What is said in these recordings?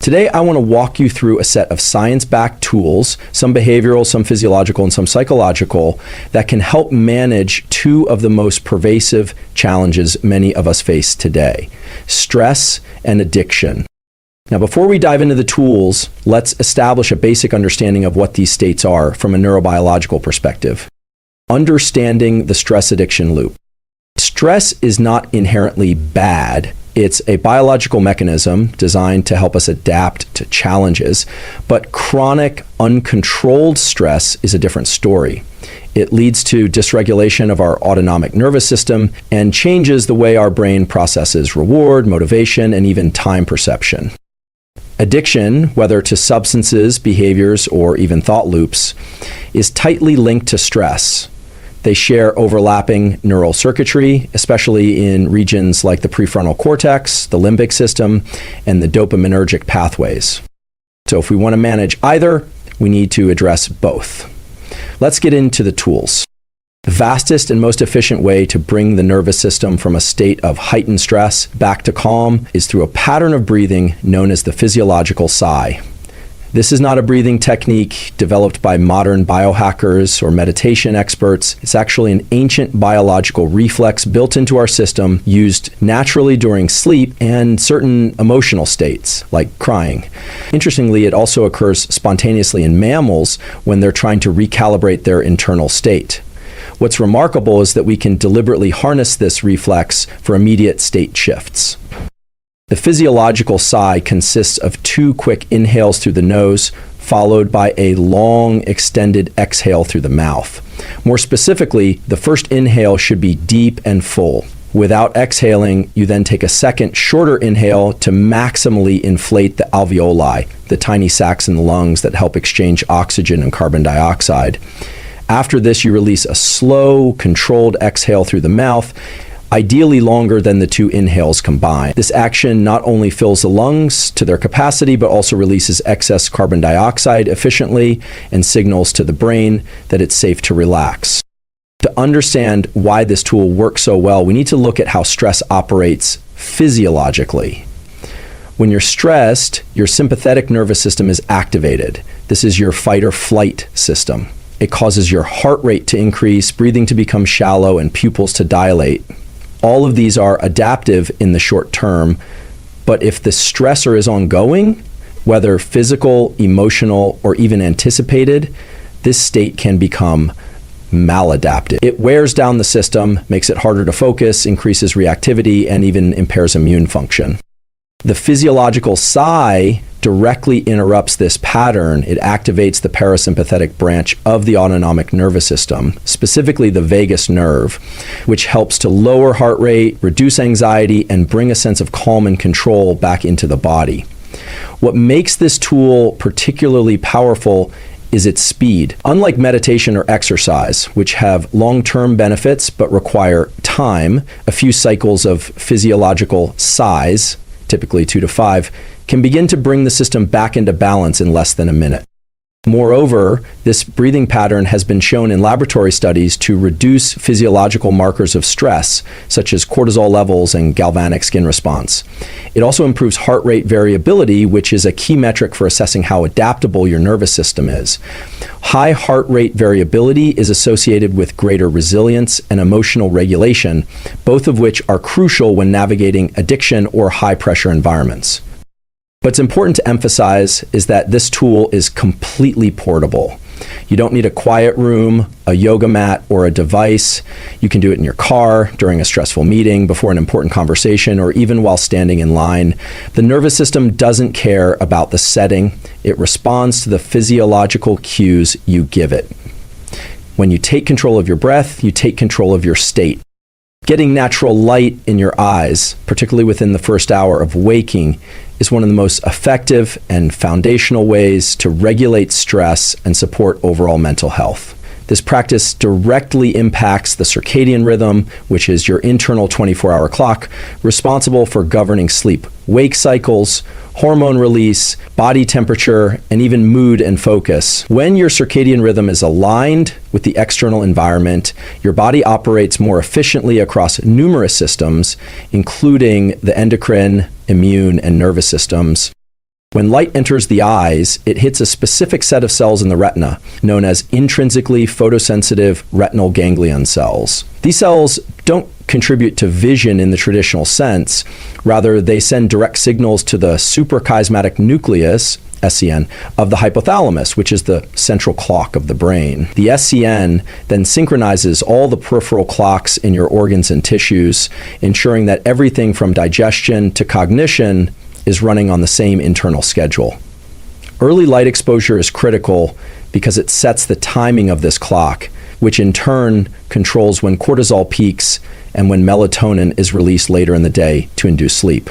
Today, I want to walk you through a set of science-backed tools, some behavioral, some physiological, and some psychological, that can help manage two of the most pervasive challenges many of us face today: stress and addiction. Now, before we dive into the tools, let's establish a basic understanding of what these states are from a neurobiological perspective. Understanding the stress addiction loop. Stress is not inherently bad. It's a biological mechanism designed to help us adapt to challenges, but chronic, uncontrolled stress is a different story. It leads to dysregulation of our autonomic nervous system and changes the way our brain processes reward, motivation, and even time perception. Addiction, whether to substances, behaviors, or even thought loops, is tightly linked to stress. They share overlapping neural circuitry, especially in regions like the prefrontal cortex, the limbic system, and the dopaminergic pathways. So if we want to manage either, we need to address both. Let's get into the tools. The fastest and most efficient way to bring the nervous system from a state of heightened stress back to calm is through a pattern of breathing known as the physiological sigh. This is not a breathing technique developed by modern biohackers or meditation experts. It's actually an ancient biological reflex built into our system, used naturally during sleep and certain emotional states, like crying. Interestingly, it also occurs spontaneously in mammals when they're trying to recalibrate their internal state. What's remarkable is that we can deliberately harness this reflex for immediate state shifts. The physiological sigh consists of 2 quick inhales through the nose, followed by a long, extended exhale through the mouth. More specifically, the first inhale should be deep and full. Without exhaling, you then take a second, shorter inhale to maximally inflate the alveoli, the tiny sacs in the lungs that help exchange oxygen and carbon dioxide. After this, you release a slow, controlled exhale through the mouth, ideally longer than the 2 inhales combined. This action not only fills the lungs to their capacity, but also releases excess carbon dioxide efficiently and signals to the brain that it's safe to relax. To understand why this tool works so well, we need to look at how stress operates physiologically. When you're stressed, your sympathetic nervous system is activated. This is your fight or flight system. It causes your heart rate to increase, breathing to become shallow, and pupils to dilate. All of these are adaptive in the short term, but if the stressor is ongoing, whether physical, emotional, or even anticipated, this state can become maladaptive. It wears down the system, makes it harder to focus, increases reactivity, and even impairs immune function. The physiological sigh directly interrupts this pattern. It activates the parasympathetic branch of the autonomic nervous system, specifically the vagus nerve, which helps to lower heart rate, reduce anxiety, and bring a sense of calm and control back into the body. What makes this tool particularly powerful is its speed. Unlike meditation or exercise, which have long-term benefits but require time, a few cycles of physiological sighs, typically 2 to 5, can begin to bring the system back into balance in less than a minute. Moreover, this breathing pattern has been shown in laboratory studies to reduce physiological markers of stress, such as cortisol levels and galvanic skin response. It also improves heart rate variability, which is a key metric for assessing how adaptable your nervous system is. High heart rate variability is associated with greater resilience and emotional regulation, both of which are crucial when navigating addiction or high-pressure environments. What's important to emphasize is that this tool is completely portable. You don't need a quiet room, a yoga mat, or a device. You can do it in your car, during a stressful meeting, before an important conversation, or even while standing in line. The nervous system doesn't care about the setting. It responds to the physiological cues you give it. When you take control of your breath, you take control of your state. Getting natural light in your eyes, particularly within the first hour of waking, is one of the most effective and foundational ways to regulate stress and support overall mental health. This practice directly impacts the circadian rhythm, which is your internal 24-hour clock, responsible for governing sleep-wake cycles, hormone release, body temperature, and even mood and focus. When your circadian rhythm is aligned with the external environment, your body operates more efficiently across numerous systems, including the endocrine, immune, and nervous systems. When light enters the eyes, it hits a specific set of cells in the retina, known as intrinsically photosensitive retinal ganglion cells. These cells don't contribute to vision in the traditional sense. Rather, they send direct signals to the suprachiasmatic nucleus, SCN, of the hypothalamus, which is the central clock of the brain. The SCN then synchronizes all the peripheral clocks in your organs and tissues, ensuring that everything from digestion to cognition is running on the same internal schedule. Early light exposure is critical because it sets the timing of this clock, which in turn controls when cortisol peaks and when melatonin is released later in the day to induce sleep.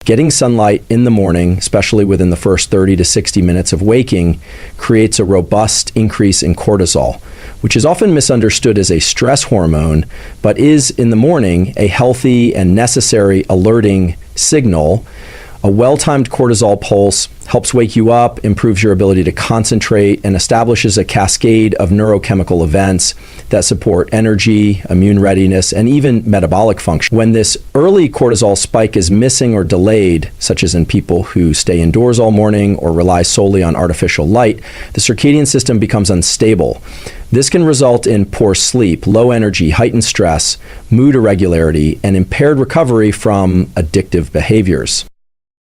Getting sunlight in the morning, especially within the first 30 to 60 minutes of waking, creates a robust increase in cortisol, which is often misunderstood as a stress hormone, but is in the morning a healthy and necessary alerting signal. A well-timed cortisol pulse helps wake you up, improves your ability to concentrate, and establishes a cascade of neurochemical events that support energy, immune readiness, and even metabolic function. When this early cortisol spike is missing or delayed, such as in people who stay indoors all morning or rely solely on artificial light, the circadian system becomes unstable. This can result in poor sleep, low energy, heightened stress, mood irregularity, and impaired recovery from addictive behaviors.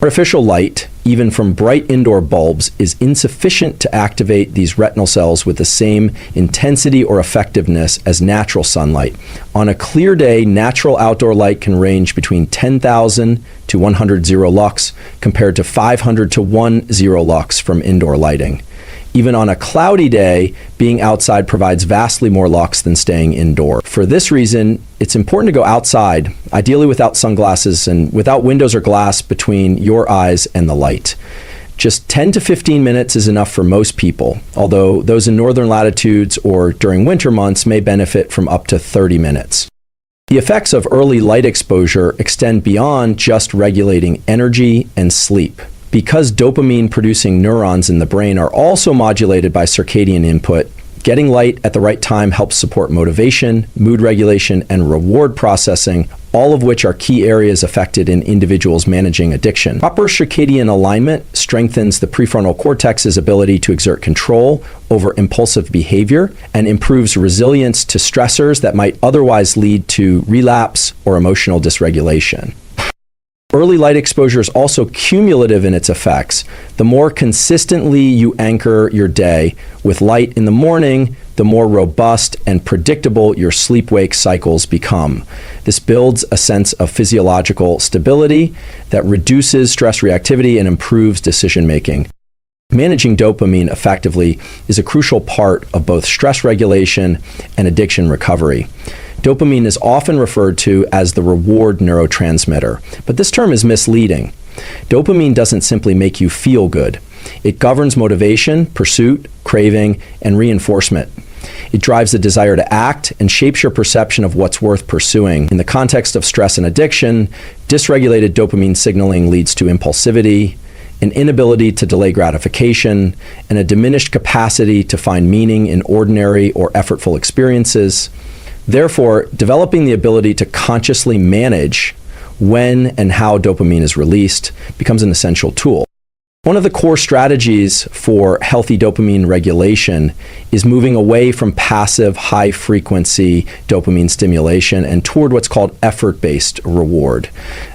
Artificial light, even from bright indoor bulbs, is insufficient to activate these retinal cells with the same intensity or effectiveness as natural sunlight. On a clear day, natural outdoor light can range between 10,000 to 100 zero lux, compared to 500 to 1 zero lux from indoor lighting. Even on a cloudy day, being outside provides vastly more lux than staying indoor. For this reason, it's important to go outside, ideally without sunglasses and without windows or glass between your eyes and the light. Just 10 to 15 minutes is enough for most people, although those in northern latitudes or during winter months may benefit from up to 30 minutes. The effects of early light exposure extend beyond just regulating energy and sleep. Because dopamine-producing neurons in the brain are also modulated by circadian input, getting light at the right time helps support motivation, mood regulation, and reward processing, all of which are key areas affected in individuals managing addiction. Proper circadian alignment strengthens the prefrontal cortex's ability to exert control over impulsive behavior and improves resilience to stressors that might otherwise lead to relapse or emotional dysregulation. Early light exposure is also cumulative in its effects. The more consistently you anchor your day with light in the morning, the more robust and predictable your sleep-wake cycles become. This builds a sense of physiological stability that reduces stress reactivity and improves decision-making. Managing dopamine effectively is a crucial part of both stress regulation and addiction recovery. Dopamine is often referred to as the reward neurotransmitter, but this term is misleading. Dopamine doesn't simply make you feel good. It governs motivation, pursuit, craving, and reinforcement. It drives the desire to act and shapes your perception of what's worth pursuing. In the context of stress and addiction, dysregulated dopamine signaling leads to impulsivity, an inability to delay gratification, and a diminished capacity to find meaning in ordinary or effortful experiences. Therefore, developing the ability to consciously manage when and how dopamine is released becomes an essential tool. One of the core strategies for healthy dopamine regulation is moving away from passive, high-frequency dopamine stimulation and toward what's called effort-based reward.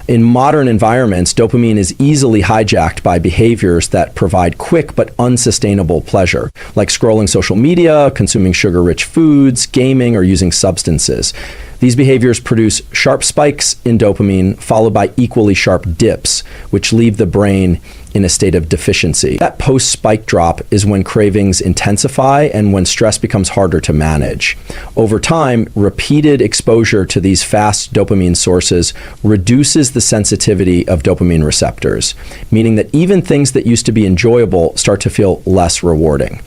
In modern environments, dopamine is easily hijacked by behaviors that provide quick but unsustainable pleasure, like scrolling social media, consuming sugar-rich foods, gaming, or using substances. These behaviors produce sharp spikes in dopamine, followed by equally sharp dips, which leave the brain in a state of deficiency. That post-spike drop is when cravings intensify and when stress becomes harder to manage. Over time, repeated exposure to these fast dopamine sources reduces the sensitivity of dopamine receptors, meaning that even things that used to be enjoyable start to feel less rewarding.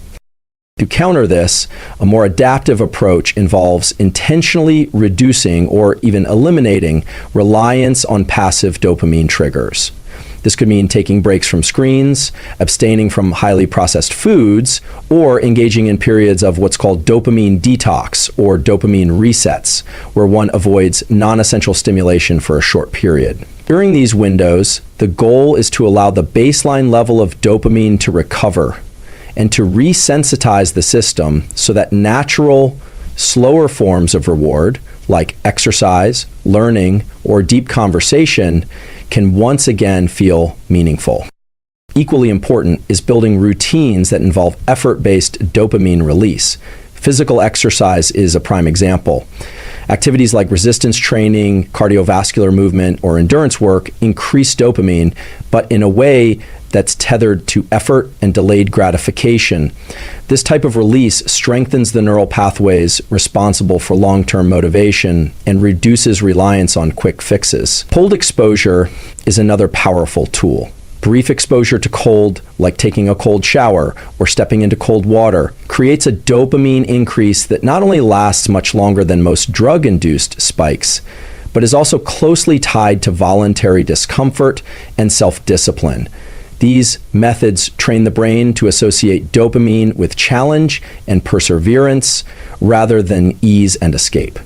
To counter this, a more adaptive approach involves intentionally reducing or even eliminating reliance on passive dopamine triggers. This could mean taking breaks from screens, abstaining from highly processed foods, or engaging in periods of what's called dopamine detox or dopamine resets, where one avoids non-essential stimulation for a short period. During these windows, the goal is to allow the baseline level of dopamine to recover and to resensitize the system so that natural, slower forms of reward, like exercise, learning, or deep conversation, can once again feel meaningful. Equally important is building routines that involve effort-based dopamine release. Physical exercise is a prime example. Activities like resistance training, cardiovascular movement, or endurance work increase dopamine, but in a way that's tethered to effort and delayed gratification. This type of release strengthens the neural pathways responsible for long-term motivation and reduces reliance on quick fixes. Cold exposure is another powerful tool. Brief exposure to cold, like taking a cold shower or stepping into cold water, creates a dopamine increase that not only lasts much longer than most drug-induced spikes, but is also closely tied to voluntary discomfort and self-discipline. These methods train the brain to associate dopamine with challenge and perseverance rather than ease and escape.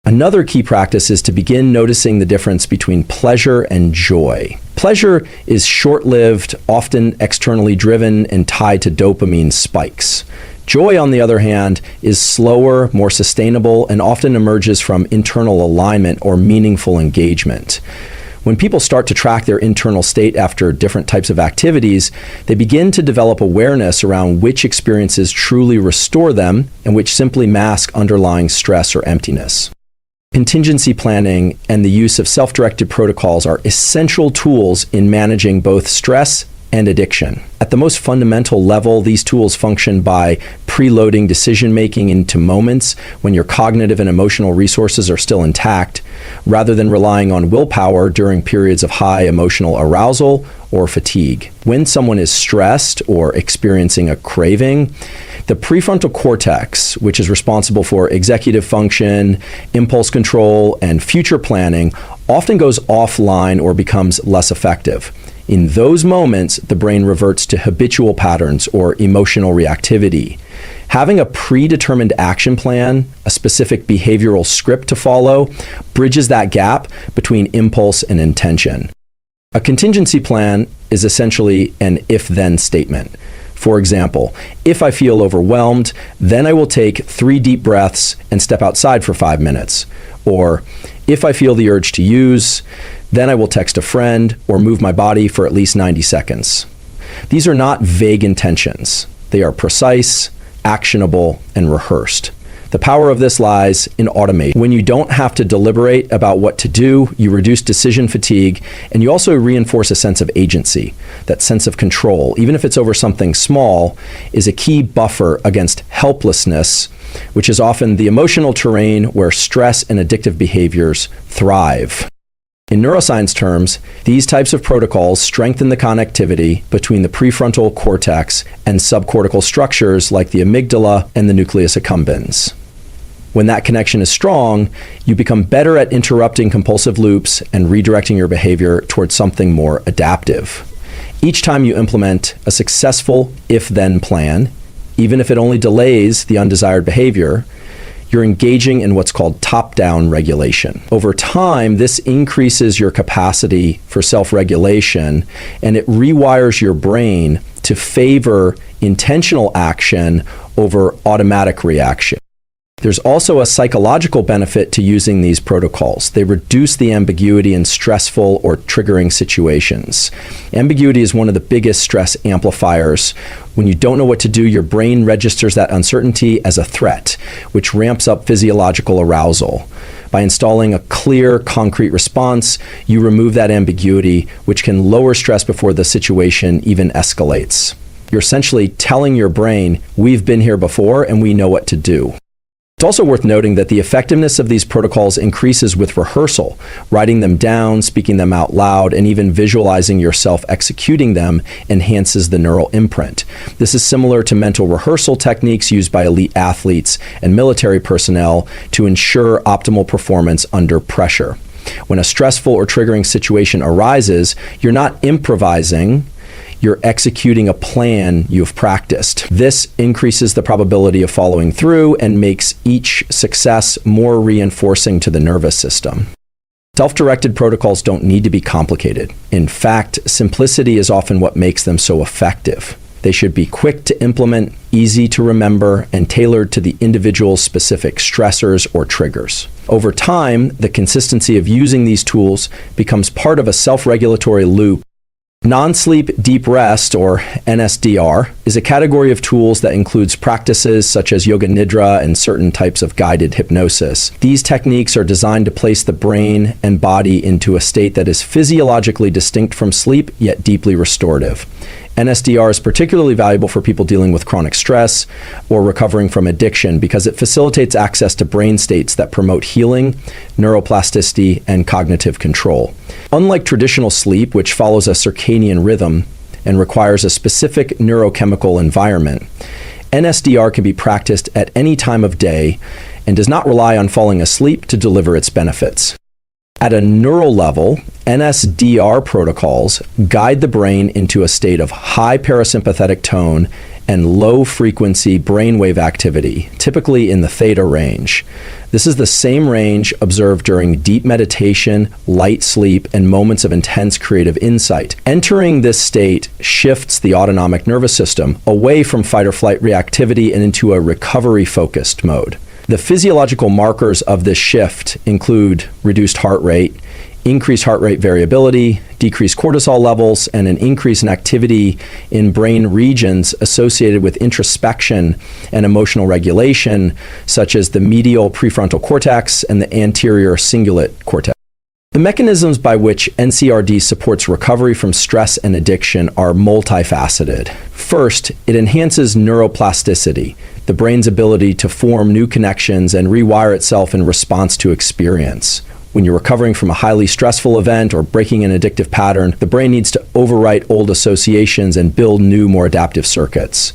Another key practice is to begin noticing the difference between pleasure and joy. Pleasure is short-lived, often externally driven, and tied to dopamine spikes. Joy, on the other hand, is slower, more sustainable, and often emerges from internal alignment or meaningful engagement. When people start to track their internal state after different types of activities, they begin to develop awareness around which experiences truly restore them and which simply mask underlying stress or emptiness. Contingency planning and the use of self-directed protocols are essential tools in managing both stress and addiction. At the most fundamental level, these tools function by preloading decision-making into moments when your cognitive and emotional resources are still intact, rather than relying on willpower during periods of high emotional arousal or fatigue. When someone is stressed or experiencing a craving, the prefrontal cortex, which is responsible for executive function, impulse control, and future planning, often goes offline or becomes less effective. In those moments, the brain reverts to habitual patterns or emotional reactivity. Having a predetermined action plan, a specific behavioral script to follow, bridges that gap between impulse and intention. A contingency plan is essentially an if-then statement. For example, if I feel overwhelmed, then I will take 3 deep breaths and step outside for 5 minutes. Or, if I feel the urge to use, then I will text a friend or move my body for at least 90 seconds. These are not vague intentions. They are precise, actionable, and rehearsed. The power of this lies in automation. When you don't have to deliberate about what to do, you reduce decision fatigue, and you also reinforce a sense of agency. That sense of control, even if it's over something small, is a key buffer against helplessness, which is often the emotional terrain where stress and addictive behaviors thrive. In neuroscience terms, these types of protocols strengthen the connectivity between the prefrontal cortex and subcortical structures like the amygdala and the nucleus accumbens. When that connection is strong, you become better at interrupting compulsive loops and redirecting your behavior towards something more adaptive. Each time you implement a successful if-then plan, even if it only delays the undesired behavior, you're engaging in what's called top-down regulation. Over time, this increases your capacity for self-regulation, and it rewires your brain to favor intentional action over automatic reaction. There's also a psychological benefit to using these protocols. They reduce the ambiguity in stressful or triggering situations. Ambiguity is one of the biggest stress amplifiers. When you don't know what to do, your brain registers that uncertainty as a threat, which ramps up physiological arousal. By installing a clear, concrete response, you remove that ambiguity, which can lower stress before the situation even escalates. You're essentially telling your brain, we've been here before and we know what to do. It's also worth noting that the effectiveness of these protocols increases with rehearsal. Writing them down, speaking them out loud, and even visualizing yourself executing them enhances the neural imprint. This is similar to mental rehearsal techniques used by elite athletes and military personnel to ensure optimal performance under pressure. When a stressful or triggering situation arises, you're not improvising, you're executing a plan you've practiced. This increases the probability of following through and makes each success more reinforcing to the nervous system. Self-directed protocols don't need to be complicated. In fact, simplicity is often what makes them so effective. They should be quick to implement, easy to remember, and tailored to the individual's specific stressors or triggers. Over time, the consistency of using these tools becomes part of a self-regulatory loop. Non-sleep deep rest, or NSDR, is a category of tools that includes practices such as yoga nidra and certain types of guided hypnosis. These techniques are designed to place the brain and body into a state that is physiologically distinct from sleep, yet deeply restorative. NSDR is particularly valuable for people dealing with chronic stress or recovering from addiction because it facilitates access to brain states that promote healing, neuroplasticity, and cognitive control. Unlike traditional sleep, which follows a circadian rhythm and requires a specific neurochemical environment, NSDR can be practiced at any time of day and does not rely on falling asleep to deliver its benefits. At a neural level, NSDR protocols guide the brain into a state of high parasympathetic tone and low-frequency brainwave activity, typically in the theta range. This is the same range observed during deep meditation, light sleep, and moments of intense creative insight. Entering this state shifts the autonomic nervous system away from fight-or-flight reactivity and into a recovery-focused mode. The physiological markers of this shift include reduced heart rate, increased heart rate variability, decreased cortisol levels, and an increase in activity in brain regions associated with introspection and emotional regulation, such as the medial prefrontal cortex and the anterior cingulate cortex. The mechanisms by which NCRD supports recovery from stress and addiction are multifaceted. First, it enhances neuroplasticity, the brain's ability to form new connections and rewire itself in response to experience. When you're recovering from a highly stressful event or breaking an addictive pattern, the brain needs to overwrite old associations and build new, more adaptive circuits.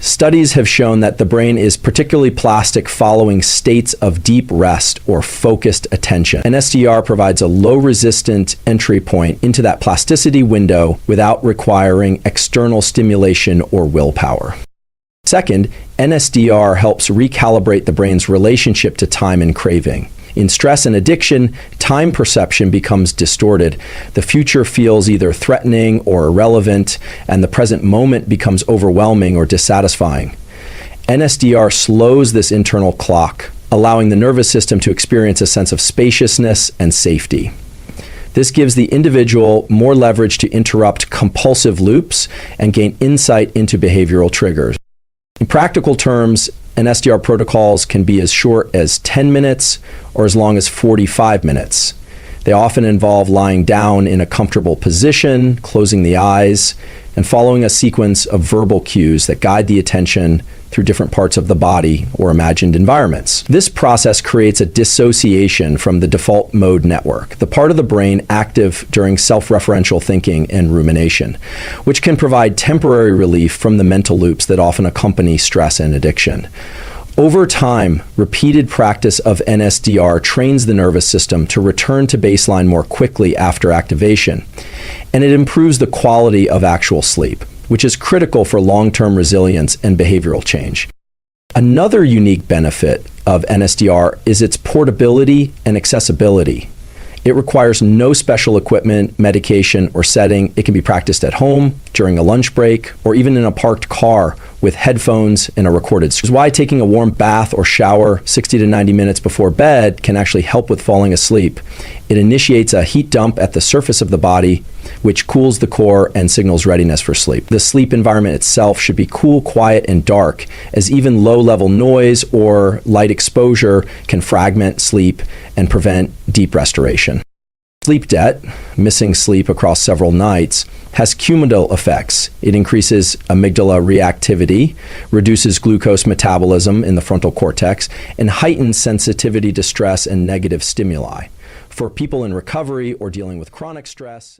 Studies have shown that the brain is particularly plastic following states of deep rest or focused attention. NSDR provides a low-resistant entry point into that plasticity window without requiring external stimulation or willpower. Second, NSDR helps recalibrate the brain's relationship to time and craving. In stress and addiction, time perception becomes distorted. The future feels either threatening or irrelevant, and the present moment becomes overwhelming or dissatisfying. NSDR slows this internal clock, allowing the nervous system to experience a sense of spaciousness and safety. This gives the individual more leverage to interrupt compulsive loops and gain insight into behavioral triggers. In practical terms, NSDR protocols can be as short as 10 minutes or as long as 45 minutes. They often involve lying down in a comfortable position, closing the eyes, and following a sequence of verbal cues that guide the attention through different parts of the body or imagined environments. This process creates a dissociation from the default mode network, the part of the brain active during self-referential thinking and rumination, which can provide temporary relief from the mental loops that often accompany stress and addiction. Over time, repeated practice of NSDR trains the nervous system to return to baseline more quickly after activation, and it improves the quality of actual sleep, which is critical for long-term resilience and behavioral change. Another unique benefit of NSDR is its portability and accessibility. It requires no special equipment, medication, or setting. It can be practiced at home, during a lunch break, or even in a parked car with headphones and a recorded. This is why taking a warm bath or shower 60 to 90 minutes before bed can actually help with falling asleep. It initiates a heat dump at the surface of the body, which cools the core and signals readiness for sleep. The sleep environment itself should be cool, quiet, and dark, as even low-level noise or light exposure can fragment sleep and prevent deep restoration. Sleep debt, missing sleep across several nights, has cumulative effects. It increases amygdala reactivity, reduces glucose metabolism in the frontal cortex, and heightens sensitivity to stress and negative stimuli. For people in recovery or dealing with chronic stress,